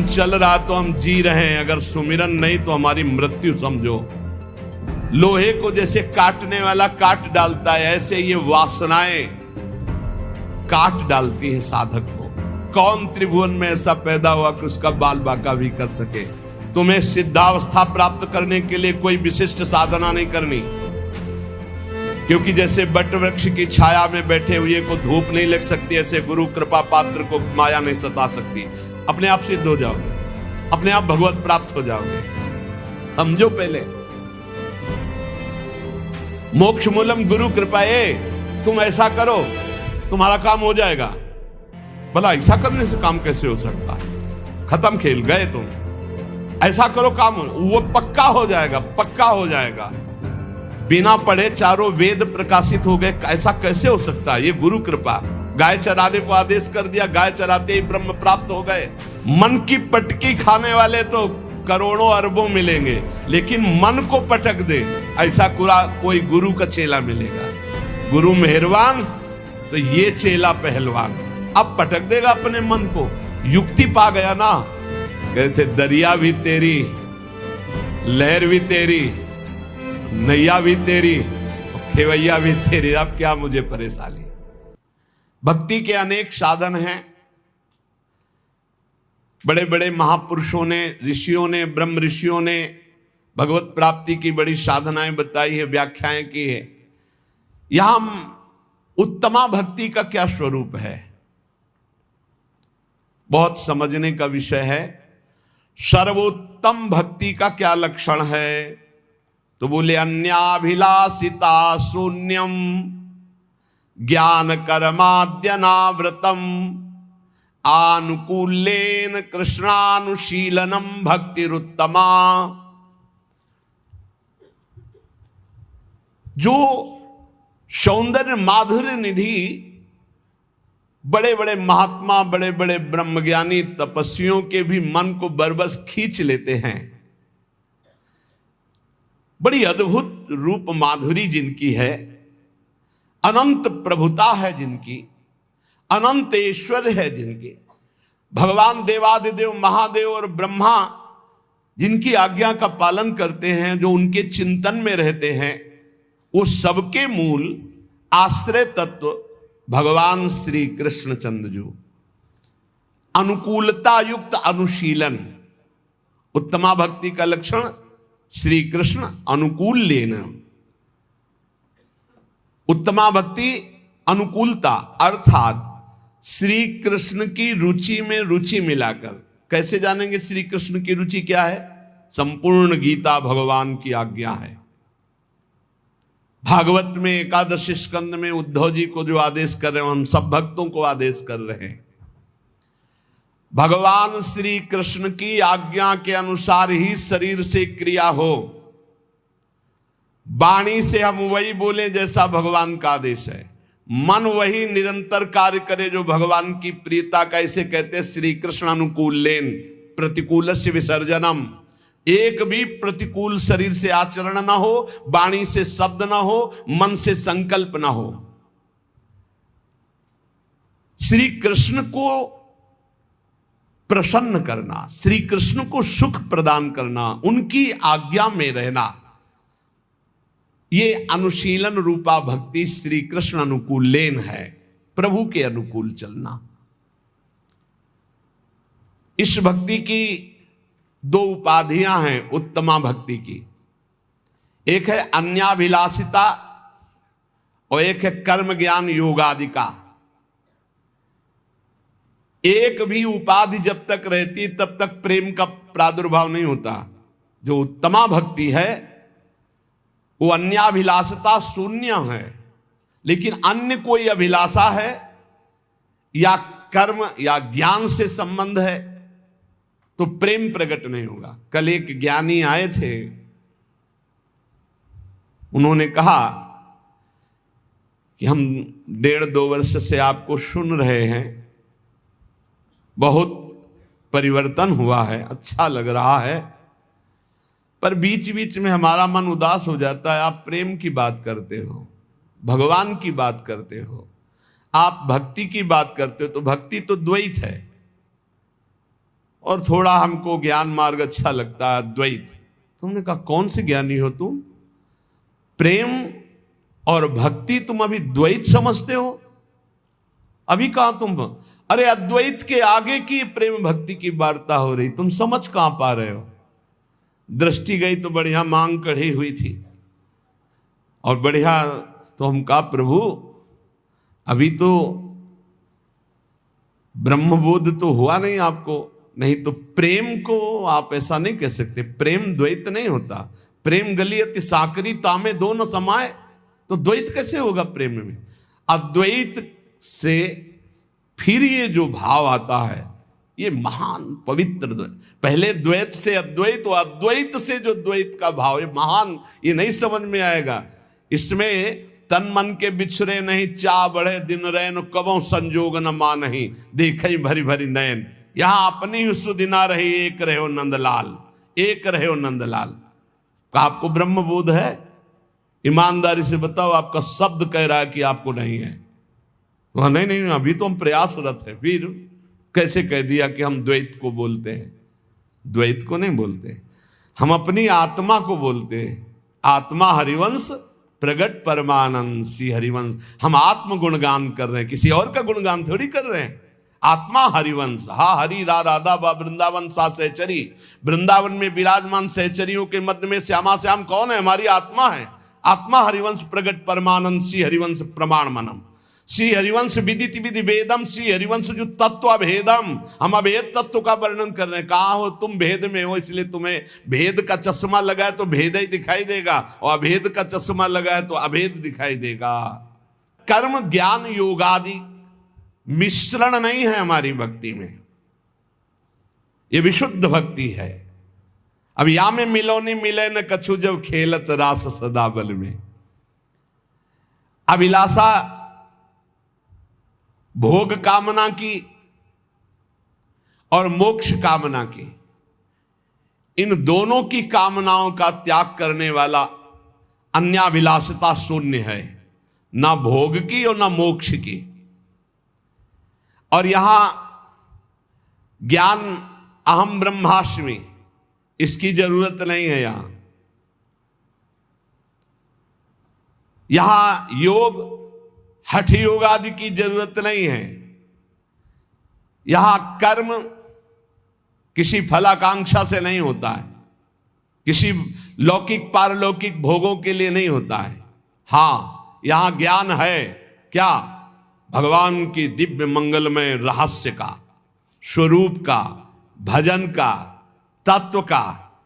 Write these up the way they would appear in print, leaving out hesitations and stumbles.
चल रहा तो हम जी रहे हैं, अगर सुमिरन नहीं तो हमारी मृत्यु समझो। लोहे को जैसे काटने वाला काट डालता है, ऐसे ये वासनाएं काट डालती है साधक को। कौन त्रिभुवन में ऐसा पैदा हुआ कि उसका बाल बांका भी कर सके? तुम्हें सिद्धावस्था प्राप्त करने के लिए कोई विशिष्ट साधना नहीं करनी, क्योंकि जैसे बट वृक्ष की छाया में बैठे हुए को धूप नहीं लग सकती, ऐसे गुरु कृपा पात्र को माया नहीं सता सकती। अपने आप सिद्ध हो जाओगे, अपने आप भगवत प्राप्त हो जाओगे। समझो पहले, मोक्ष मूलम गुरु कृपाए। तुम ऐसा करो तुम्हारा काम हो जाएगा। भला ऐसा करने से काम कैसे हो सकता है? खत्म खेल, गए तुम। ऐसा करो काम वो पक्का हो जाएगा, पक्का हो जाएगा। बिना पढ़े चारों वेद प्रकाशित हो गए, ऐसा कैसे हो सकता है? ये गुरु कृपा। गाय चराने को आदेश कर दिया, गाय चराते ही ब्रह्म प्राप्त हो गए। मन की पटकी खाने वाले तो करोड़ों अरबों मिलेंगे, लेकिन मन को पटक दे ऐसा कोई गुरु का चेला मिलेगा। गुरु मेहरबान तो ये चेला पहलवान। अब पटक देगा अपने मन को। युक्ति पा गया ना। कहते दरिया भी तेरी, लहर भी तेरी, नैया भी तेरी, खेवैया भी तेरी, अब क्या मुझे परेशानी। भक्ति के अनेक साधन हैं। बड़े बड़े महापुरुषों ने, ऋषियों ने, ब्रह्म ऋषियों ने भगवत प्राप्ति की बड़ी साधनाएं बताई है, व्याख्याएं की है। यहां उत्तमा भक्ति का क्या स्वरूप है, बहुत समझने का विषय है। सर्वोत्तम भक्ति का क्या लक्षण है? तो बोले अन्याभिलाषिता शून्यम ज्ञान कर्माद्यनावृतम आनुकूल्येन कृष्णानुशीलनम भक्तिरुत्तमा। जो सौंदर्य माधुर्य निधि बड़े बड़े महात्मा, बड़े बड़े ब्रह्मज्ञानी तपस्वियों के भी मन को बरबस खींच लेते हैं। बड़ी अद्भुत रूप माधुरी जिनकी है, अनंत प्रभुता है जिनकी, अनंत ऐश्वर्य है जिनके। भगवान देवादिदेव महादेव और ब्रह्मा जिनकी आज्ञा का पालन करते हैं, जो उनके चिंतन में रहते हैं, वो सबके मूल आश्रय तत्व भगवान श्री कृष्ण चंद्रजू। अनुकूलता युक्त अनुशीलन, उत्तमा भक्ति का लक्षण श्री कृष्ण अनुकूल लेना। उत्तमा भक्ति अनुकूलता अर्थात श्री कृष्ण की रुचि में रुचि मिलाकर। कैसे जानेंगे श्री कृष्ण की रुचि क्या है? संपूर्ण गीता भगवान की आज्ञा है। भागवत में एकादश स्कंद में उद्धव जी को जो आदेश कर रहे हैं, हम सब भक्तों को आदेश कर रहे हैं। भगवान श्री कृष्ण की आज्ञा के अनुसार ही शरीर से क्रिया हो। वाणी से हम वही बोले जैसा भगवान का आदेश है। मन वही निरंतर कार्य करे जो भगवान की प्रियता का। इसे कहते हैं श्री कृष्ण अनुकूलेन प्रतिकूलस्य विसर्जनम। एक भी प्रतिकूल शरीर से आचरण ना हो, वाणी से शब्द ना हो, मन से संकल्प ना हो। श्री कृष्ण को प्रसन्न करना, श्री कृष्ण को सुख प्रदान करना, उनकी आज्ञा में रहना, ये अनुशीलन रूपा भक्ति श्री कृष्ण अनुकूलेन है। प्रभु के अनुकूल चलना। इस भक्ति की दो उपाधियां हैं उत्तमा भक्ति की। एक है अन्याभिलाषिता और एक है कर्म ज्ञान योगादिका। एक भी उपाधि जब तक रहती तब तक प्रेम का प्रादुर्भाव नहीं होता। जो उत्तमा भक्ति है वो अन्याभिलाषता शून्य है, लेकिन अन्य कोई अभिलाषा है या कर्म या ज्ञान से संबंध है तो प्रेम प्रकट नहीं होगा। कल एक ज्ञानी आए थे, उन्होंने कहा कि हम 1.5-2 वर्ष से आपको सुन रहे हैं, बहुत परिवर्तन हुआ है, अच्छा लग रहा है, पर बीच बीच में हमारा मन उदास हो जाता है। आप प्रेम की बात करते हो, भगवान की बात करते हो, आप भक्ति की बात करते हो, तो भक्ति तो द्वैत है और थोड़ा हमको ज्ञान मार्ग अच्छा लगता है, अद्वैत। तुमने कहा कौन से ज्ञानी हो तुम? प्रेम और भक्ति तुम अभी द्वैत समझते हो? अभी कहा तुम, अरे अद्वैत के आगे की प्रेम भक्ति की वार्ता हो रही, तुम समझ कहां पा रहे हो? दृष्टि गई तो बढ़िया मांग कढ़ी हुई थी और बढ़िया। तो हम कहा प्रभु अभी तो ब्रह्मबोध तो हुआ नहीं आपको, नहीं तो प्रेम को आप ऐसा नहीं कह सकते। प्रेम द्वैत नहीं होता। प्रेम गलियति साकरी तामे दो न समाए, तो द्वैत कैसे होगा प्रेम में? अद्वैत से फिर ये जो भाव आता है ये महान पवित्र द्वैत। पहले द्वैत से अद्वैत, और अद्वैत से जो द्वैत का भाव, ये महान, ये नहीं समझ में आएगा। इसमें तन मन के बिछड़े नहीं, चा बढ़े दिन रैन, कबों संजोग न मानही, देखे भरी भरी नयन। यहां अपनी ही सुदिना रही, एक रहे हो नंदलाल, एक रहे हो नंदलाल। का आपको ब्रह्म बोध है? ईमानदारी से बताओ, आपका शब्द कह रहा है कि आपको नहीं है। वह नहीं नहीं, अभी तो हम प्रयासरत है। फिर कैसे कह दिया कि हम द्वैत को बोलते हैं? द्वैत को नहीं बोलते, हम अपनी आत्मा को बोलते हैं। आत्मा हरिवंश प्रगट परमानंद सी हरिवंश। हम आत्म गुणगान कर रहे हैं, किसी और का गुणगान थोड़ी कर रहे हैं। आत्मा हरिवंश, हा हरि रा राधा बा वृंदावन सा सहचरी। वृंदावन में विराजमान सहचरियों के मध्य में श्यामा श्याम कौन है? हमारी आत्मा है। आत्मा हरिवंश प्रगट परमानंद सी हरिवंश प्रमाण मनम। श्री हरिवंश विदित विधि वेदम, श्री हरिवंश जो तत्व अभेदम। हम अभेद तत्व का वर्णन कर रहे हैं। कहाँ हो तुम? भेद में हो, इसलिए तुम्हें भेद का चश्मा लगाए तो भेद ही दिखाई देगा, और अभेद का चश्मा लगाए तो अभेद दिखाई देगा। कर्म ज्ञान योग आदि मिश्रण नहीं है हमारी भक्ति में, ये विशुद्ध भक्ति है। अब या में मिलो नहीं मिले न कछु, जब खेलत रास सदा बल में। अभिलाषा भोग कामना की और मोक्ष कामना की, इन दोनों की कामनाओं का त्याग करने वाला अन्याभिलाषता शून्य है, ना भोग की और ना मोक्ष की। और यहां ज्ञान अहम ब्रह्मास्मि, इसकी जरूरत नहीं है। यहां योग हठ योग आदि की जरूरत नहीं है। यहां कर्म किसी फलाकांक्षा से नहीं होता है, किसी लौकिक पारलौकिक भोगों के लिए नहीं होता है। हां, यहां ज्ञान है क्या? भगवान की दिव्य मंगलमय रहस्य का, स्वरूप का, भजन का, तत्व का,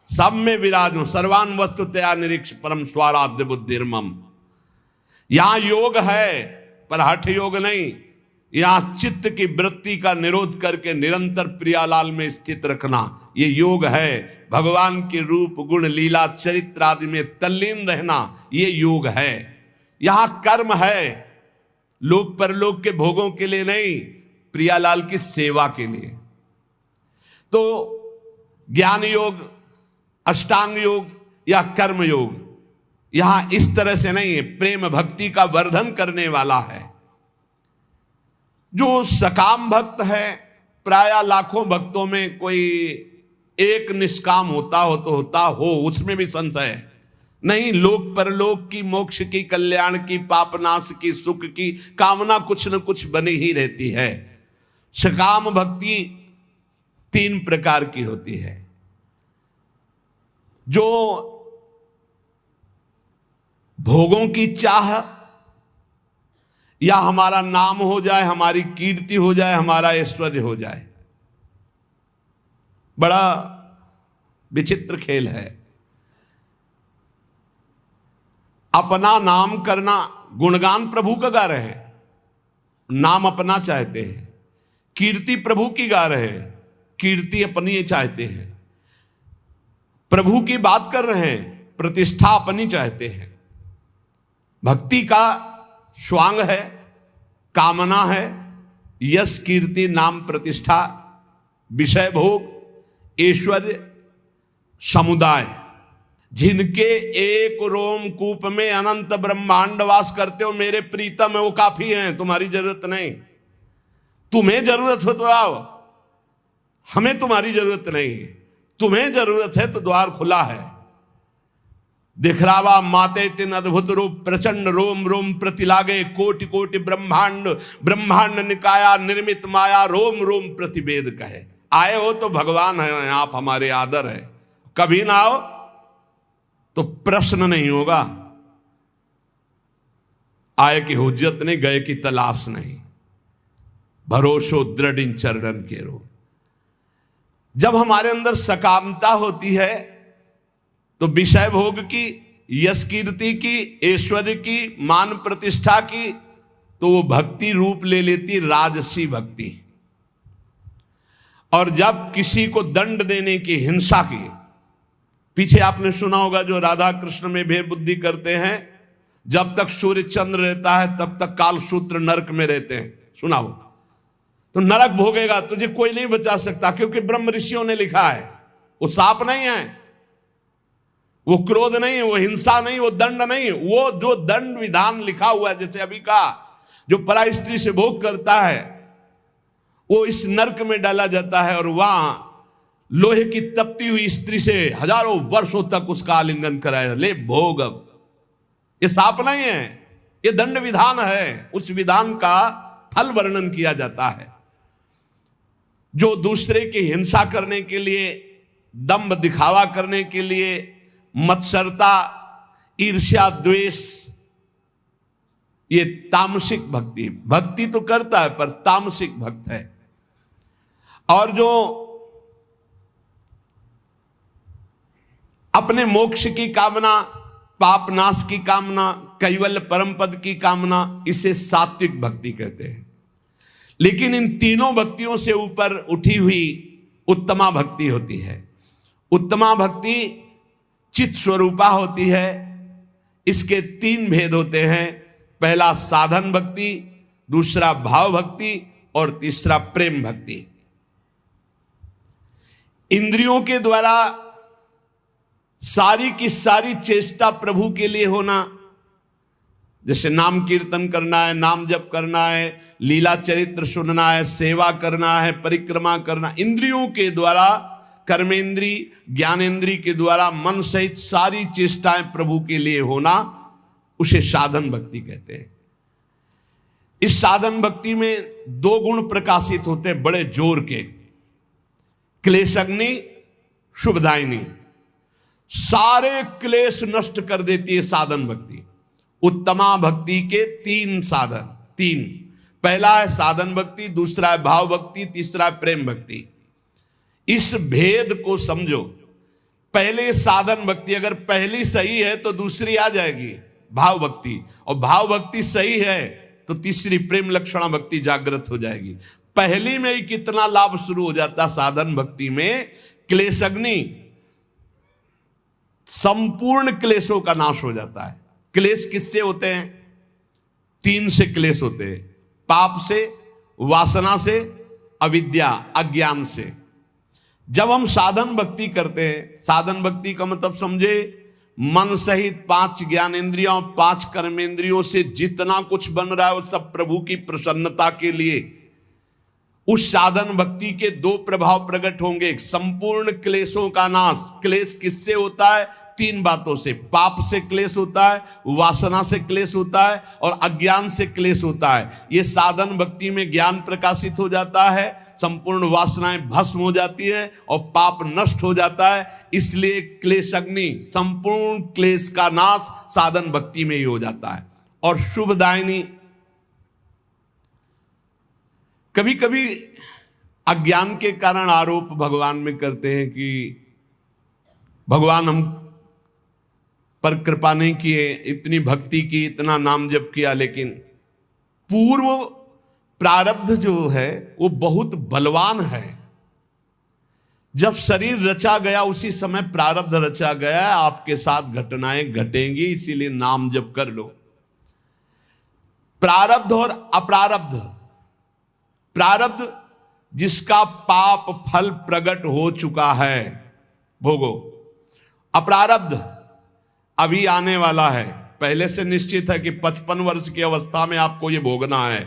सब में विराज। सर्वान वस्तु तया निरीक्ष परम स्वाराध्य बुद्धिर्मम। यहां योग है पर हठ योग नहीं। यहां चित्त की वृत्ति का निरोध करके निरंतर प्रियालाल में स्थित रखना, ये योग है। भगवान के रूप गुण लीला चरित्र आदि में तल्लीन रहना, ये योग है। यहां कर्म है, लोक परलोक के भोगों के लिए नहीं, प्रियालाल की सेवा के लिए। तो ज्ञान योग, अष्टांग योग या कर्म योग यहां इस तरह से नहीं है, प्रेम भक्ति का वर्धन करने वाला है। जो सकाम भक्त है, प्राय लाखों भक्तों में कोई एक निष्काम होता हो तो होता हो, उसमें भी संशय है नहीं। लोक परलोक की, मोक्ष की, कल्याण की, पापनाश की, सुख की कामना कुछ न कुछ बनी ही रहती है। सकाम भक्ति 3 प्रकार की होती है। जो भोगों की चाह, या हमारा नाम हो जाए, हमारी कीर्ति हो जाए, हमारा ऐश्वर्य हो जाए। बड़ा विचित्र खेल है। अपना नाम करना, गुणगान प्रभु का गा रहे हैं, नाम अपना चाहते हैं। कीर्ति प्रभु की गा रहे हैं, कीर्ति अपनी चाहते हैं। प्रभु की बात कर रहे हैं, प्रतिष्ठा अपनी चाहते हैं। भक्ति का स्वांग है, कामना है, यश कीर्ति नाम प्रतिष्ठा, विषय भोग, ऐश्वर्य, समुदाय। जिनके एक रोमकूप में अनंत ब्रह्मांड वास करते हो, मेरे प्रीतम है, वो काफी हैं, तुम्हारी जरूरत नहीं। तुम्हें जरूरत हो तो आओ, हमें तुम्हारी जरूरत नहीं है, तुम्हें जरूरत है तो द्वार खुला है। दिखरावा माते तिन अद्भुत रूप, प्रचंड रोम रोम प्रतिलागे, कोटि कोटि ब्रह्मांड ब्रह्मांड निकाया, निर्मित माया रोम रोम प्रतिवेद कहे। आए हो तो भगवान है, आप हमारे आदर है। कभी ना आओ तो प्रश्न नहीं होगा। आए की हुज्जत नहीं, गए की तलाश नहीं, भरोसो दृढ़ इन चरणन के रो। जब हमारे अंदर सकामता होती है तो विषय भोग की, यश कीर्ति की, ऐश्वर्य की, मान प्रतिष्ठा की, तो वो भक्ति रूप ले लेती राजसी भक्ति। और जब किसी को दंड देने की, हिंसा की, पीछे आपने सुना होगा जो राधा कृष्ण में भेद बुद्धि करते हैं, जब तक सूर्य चंद्र रहता है तब तक कालसूत्र नरक में रहते हैं, सुना हो? तो नरक भोगेगा, तुझे कोई नहीं बचा सकता, क्योंकि ब्रह्म ऋषियों ने लिखा है। वो साप नहीं है, वो क्रोध नहीं, वो हिंसा नहीं, वो दंड नहीं, वो जो दंड विधान लिखा हुआ है, जैसे अभी का जो परा स्त्री से भोग करता है वो इस नरक में डाला जाता है, और वहां लोहे की तपती हुई स्त्री से हजारों वर्षों तक उसका आलिंगन कराया, ले भोग। अब ये साप नहीं है, ये दंड विधान है। उस विधान का फल वर्णन किया जाता है। जो दूसरे की हिंसा करने के लिए, दंभ दिखावा करने के लिए, मत्सरता, ईर्ष्या, द्वेष, ये तामसिक भक्ति। भक्ति तो करता है पर तामसिक भक्त है। और जो अपने मोक्ष की कामना, पाप नाश की कामना, कैवल्य परम पद की कामना, इसे सात्विक भक्ति कहते हैं। लेकिन इन तीनों भक्तियों से ऊपर उठी हुई उत्तमा भक्ति होती है। उत्तमा भक्ति चित स्वरूपा होती है। इसके तीन भेद होते हैं। पहला साधन भक्ति, दूसरा भाव भक्ति और तीसरा प्रेम भक्ति। इंद्रियों के द्वारा सारी की सारी चेष्टा प्रभु के लिए होना, जैसे नाम कीर्तन करना है, नाम जप करना है, लीला चरित्र सुनना है, सेवा करना है, परिक्रमा करना, इंद्रियों के द्वारा, कर्मेंद्री, ज्ञानेंद्री के द्वारा मन सहित सारी चेष्टाएं प्रभु के लिए होना, उसे साधन भक्ति कहते हैं। इस साधन भक्ति में दो गुण प्रकाशित होते हैं बड़े जोर के, क्लेशग्नि, शुभदायिनी। सारे क्लेश नष्ट कर देती है साधन भक्ति। उत्तमा भक्ति के तीन साधन, तीन, पहला है साधन भक्ति, दूसरा है भाव भक्ति, तीसरा है प्रेम भक्ति। इस भेद को समझो। पहले साधन भक्ति अगर पहली सही है तो दूसरी आ जाएगी भाव भक्ति, और भाव भक्ति सही है तो तीसरी प्रेम लक्षणा भक्ति जागृत हो जाएगी। पहली में ही कितना लाभ शुरू हो जाता साधन भक्ति में। क्लेशग्नि, संपूर्ण क्लेशों का नाश हो जाता है। क्लेश किससे होते हैं? तीन से क्लेश होते हैं, पाप से, वासना से, अविद्या अज्ञान से। जब हम साधन भक्ति करते हैं, साधन भक्ति का मतलब समझे मन सहित पांच ज्ञानेंद्रियों, पांच कर्मेंद्रियों से जितना कुछ बन रहा है वो सब प्रभु की प्रसन्नता के लिए। उस साधन भक्ति के दो प्रभाव प्रकट होंगे। एक, संपूर्ण क्लेशों का नाश। क्लेश किससे होता है? तीन बातों से। पाप से क्लेश होता है, वासना से क्लेश होता है और अज्ञान से क्लेश होता है। ये साधन भक्ति में ज्ञान प्रकाशित हो जाता है, संपूर्ण वासनाएं भस्म हो जाती है और पाप नष्ट हो जाता है। इसलिए क्लेशग्नि, संपूर्ण क्लेश का नाश साधन भक्ति में ही हो जाता है। और शुभदायिनी, कभी कभी अज्ञान के कारण आरोप भगवान में करते हैं कि भगवान हम पर कृपा नहीं किए, इतनी भक्ति की, इतना नाम जप किया, लेकिन पूर्व प्रारब्ध जो है वो बहुत बलवान है। जब शरीर रचा गया उसी समय प्रारब्ध रचा गया, आपके साथ घटनाएं घटेंगी, इसीलिए नाम जप कर लो। प्रारब्ध और अप्रारब्ध। प्रारब्ध जिसका पाप फल प्रकट हो चुका है, भोगो। अप्रारब्ध अभी आने वाला है, पहले से निश्चित है कि 55 वर्ष की अवस्था में आपको ये भोगना है।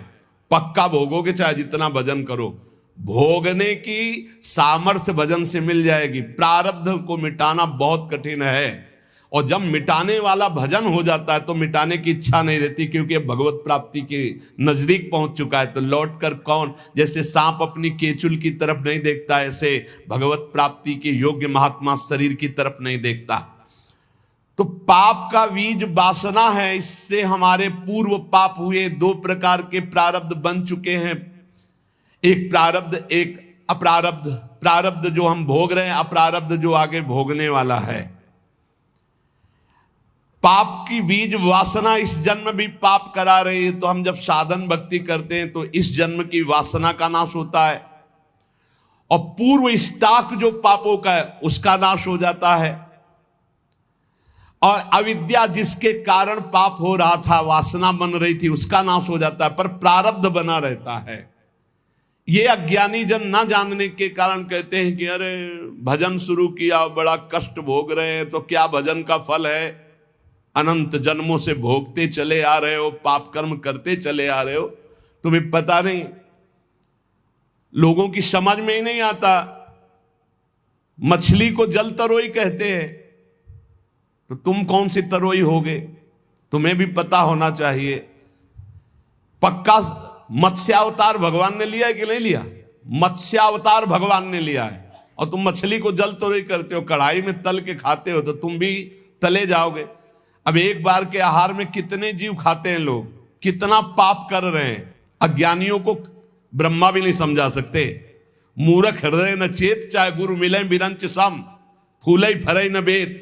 पक्का भोगोगे, चाहे जितना भजन करो। भोगने की सामर्थ्य भजन से मिल जाएगी। प्रारब्ध को मिटाना बहुत कठिन है, और जब मिटाने वाला भजन हो जाता है तो मिटाने की इच्छा नहीं रहती, क्योंकि भगवत प्राप्ति के नजदीक पहुंच चुका है। तो लौट कर कौन, जैसे सांप अपनी केचुल की तरफ नहीं देखता, ऐसे भगवत प्राप्ति के योग्य महात्मा शरीर की तरफ नहीं देखता। तो पाप का बीज वासना है, इससे हमारे पूर्व पाप हुए। दो प्रकार के प्रारब्ध बन चुके हैं, एक प्रारब्ध एक अप्रारब्ध। प्रारब्ध जो हम भोग रहे हैं, अप्रारब्ध जो आगे भोगने वाला है। पाप की बीज वासना इस जन्म भी पाप करा रही है, तो हम जब साधन भक्ति करते हैं तो इस जन्म की वासना का नाश होता है, और पूर्व स्टॉक जो पापों का है उसका नाश हो जाता है। और अविद्या जिसके कारण पाप हो रहा था, वासना बन रही थी, उसका नाश हो जाता है, पर प्रारब्ध बना रहता है। ये अज्ञानी जन ना जानने के कारण कहते हैं कि अरे भजन शुरू किया, बड़ा कष्ट भोग रहे हैं, तो क्या भजन का फल है? अनंत जन्मों से भोगते चले आ रहे हो, पाप कर्म करते चले आ रहे हो, तुम्हें पता नहीं। लोगों की समझ में ही नहीं आता। मछली को जल तरोई कहते हैं, तो तुम कौन सी तरोई होगे? तुम्हें भी पता होना चाहिए। पक्का मत्स्यावतार भगवान ने लिया है कि नहीं लिया? मत्स्यावतार भगवान ने लिया है, और तुम मछली को जल तरोई करते हो, कढ़ाई में तल के खाते हो, तो तुम भी तले जाओगे। अब एक बार के आहार में कितने जीव खाते हैं लोग, कितना पाप कर रहे हैं। अज्ञानियों को ब्रह्मा भी नहीं समझा सकते। मूर्ख हृदय न चेत, चाहे गुरु मिले बिरंच सम, फूले फरे न बेत।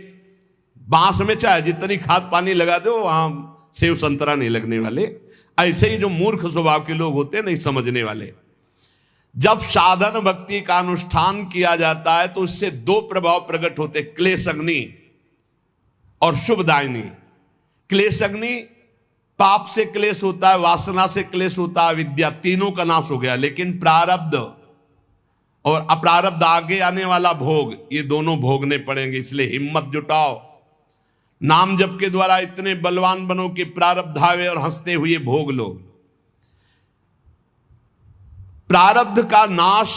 बांस में चाहे जितनी खाद पानी लगा दो, वहां सेव संतरा नहीं लगने वाले। ऐसे ही जो मूर्ख स्वभाव के लोग होते हैं, नहीं समझने वाले। जब साधन भक्ति का अनुष्ठान किया जाता है तो उससे दो प्रभाव प्रकट होते, क्लेश अग्नि और शुभदायिनी। क्लेश अग्नि, पाप से क्लेश होता है, वासना से क्लेश होता है, विद्या, तीनों का नाश हो गया। लेकिन प्रारब्ध और अप्रारब्ध, आगे आने वाला भोग, ये दोनों भोगने पड़ेंगे। इसलिए हिम्मत जुटाओ, नाम जप के द्वारा इतने बलवान बनो कि प्रारब्ध आवे और हंसते हुए भोग लो। प्रारब्ध का नाश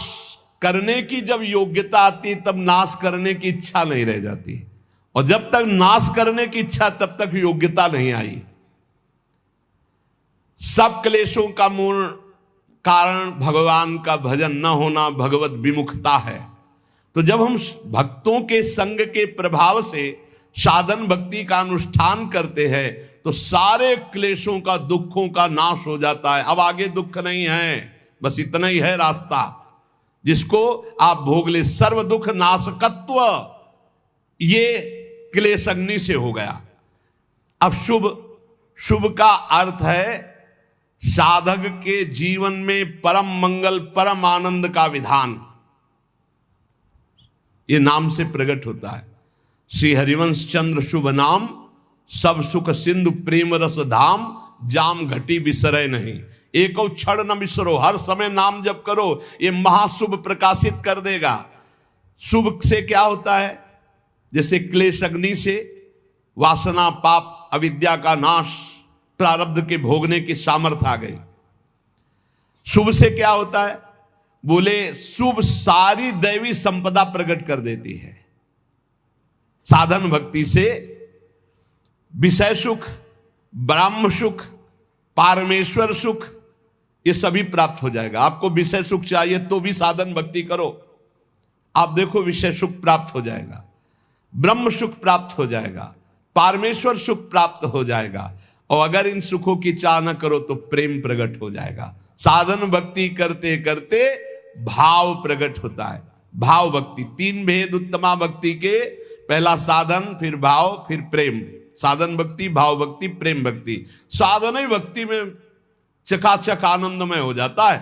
करने की जब योग्यता आती, तब नाश करने की इच्छा नहीं रह जाती, और जब तक नाश करने की इच्छा, तब तक योग्यता नहीं आई। सब क्लेशों का मूल कारण भगवान का भजन न होना, भगवत विमुखता है। तो जब हम भक्तों के संग के प्रभाव से साधन भक्ति का अनुष्ठान करते हैं, तो सारे क्लेशों का, दुखों का नाश हो जाता है। अब आगे दुख नहीं है, बस इतना ही है रास्ता जिसको आप भोग ले। सर्व दुख नाशकत्व, ये क्लेश अग्नि से हो गया। अब शुभ का अर्थ है साधक के जीवन में परम मंगल, परम आनंद का विधान, ये नाम से प्रकट होता है। श्री हरिवंश चंद्र शुभ नाम, सब सुख सिंधु प्रेम रस धाम, जाम घटी बिसरे नहीं। एक क्षण न बिसरो, हर समय नाम जप करो, ये महाशुभ प्रकाशित कर देगा। शुभ से क्या होता है? जैसे क्लेश अग्नि से वासना, पाप, अविद्या का नाश, प्रारब्ध के भोगने की सामर्थ्य आ गई। शुभ से क्या होता है? बोले शुभ सारी दैवी संपदा प्रकट कर देती है। साधन भक्ति से विषय सुख, ब्रह्म सुख, पारमेश्वर सुख, ये सभी प्राप्त हो जाएगा। आपको विषय सुख चाहिए तो भी साधन भक्ति करो, आप देखो विषय सुख प्राप्त हो जाएगा, ब्रह्म सुख प्राप्त हो जाएगा, पारमेश्वर सुख प्राप्त हो जाएगा। और अगर इन सुखों की चाह न करो तो प्रेम प्रकट हो जाएगा। साधन भक्ति करते करते भाव प्रकट होता है। भाव भक्ति, तीन भेद उत्तमा भक्ति के, पहला साधन, फिर भाव, फिर प्रेम। साधन भक्ति, भाव भक्ति, प्रेम भक्ति। साधन ही भक्ति में चकाचक आनंदमय हो जाता है।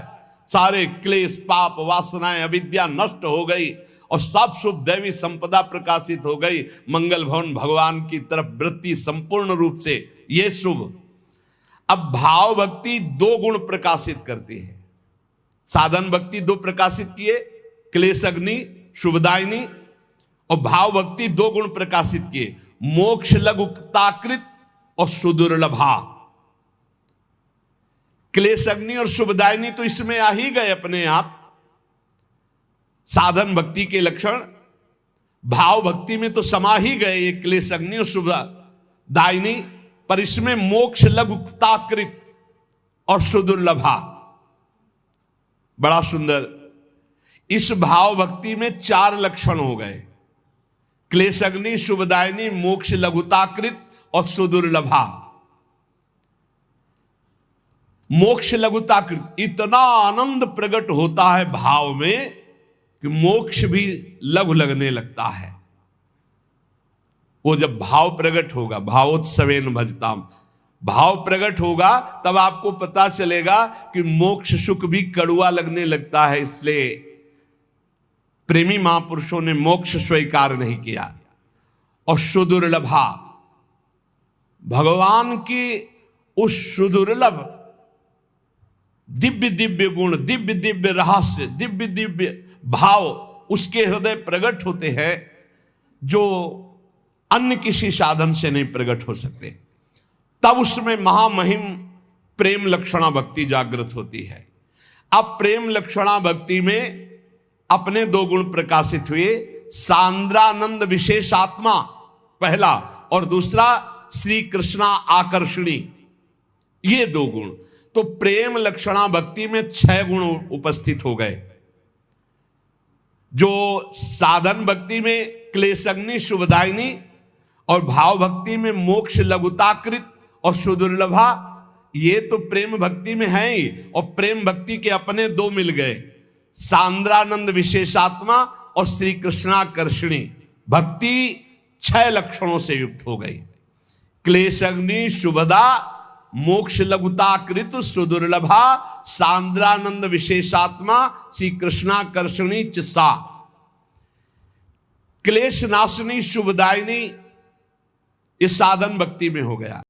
सारे क्लेश, पाप, वासनाएं, अविद्या नष्ट हो गई और सब शुभ दैवी संपदा प्रकाशित हो गई। मंगल भवन भगवान की तरफ वृत्ति संपूर्ण रूप से, ये शुभ। अब भाव भक्ति दो गुण प्रकाशित करती है। साधन भक्ति दो प्रकाशित किए, क्लेश अग्नि, शुभदायिनी, और भाव भक्ति दो गुण प्रकाशित किए, मोक्ष लघुताकृत और सुदुर्लभा। क्लेश अग्नि और शुभदायिनी तो इसमें आ ही गए अपने आप, साधन भक्ति के लक्षण। भाव भक्ति में तो समा ही गए ये क्लेश अग्नि और शुभ दायिनी, पर इसमें मोक्ष लघुताकृत और सुदुर्लभा। बड़ा सुंदर। इस भाव भक्ति में 4 लक्षण हो गए, क्लेश अग्नि, शुभदायिनी, मोक्ष लघुताकृत और सुदुर्लभा। मोक्ष लघुताकृत, इतना आनंद प्रकट होता है भाव में कि मोक्ष भी लघु लगने लगता है। वो जब भाव प्रकट होगा, भावोत्सवेन भजताम, भाव प्रकट होगा तब आपको पता चलेगा कि मोक्ष सुख भी कड़ुआ लगने लगता है। इसलिए प्रेमी महापुरुषों ने मोक्ष स्वीकार नहीं किया। और सुदुर्लभा, भगवान की उस सुदुर्लभ दिव्य दिव्य गुण, दिव्य दिव्य रहस्य, दिव्य दिव्य भाव उसके हृदय प्रकट होते हैं जो अन्य किसी साधन से नहीं प्रकट हो सकते। तब उसमें महामहिम प्रेम लक्षणा भक्ति जागृत होती है। अब प्रेम लक्षणा भक्ति में अपने 2 गुण प्रकाशित हुए, सांद्रानंद विशेषात्मा पहला, और दूसरा श्री कृष्णा आकर्षणी, ये 2 गुण। तो प्रेम लक्षणा भक्ति में 6 गुण उपस्थित हो गए। जो साधन भक्ति में क्लेशग्नि शुभदायिनी और भाव भक्ति में मोक्ष लघुताकृत और सुदुर्लभा, ये तो प्रेम भक्ति में है ही। और प्रेम भक्ति के अपने 2 मिल गए, सांद्रानंद विशेषात्मा और श्री कृष्णाकर्षणी भक्ति 6 लक्षणों से युक्त हो गई। क्लेशग्नि शुभदा, मोक्ष लघुताकृत सुदुर्लभा, सांद्रानंद विशेषात्मा, श्री कृष्णाकर्षणी सा। क्लेश नाशनी शुभदायिनी, इस साधन भक्ति में हो गया।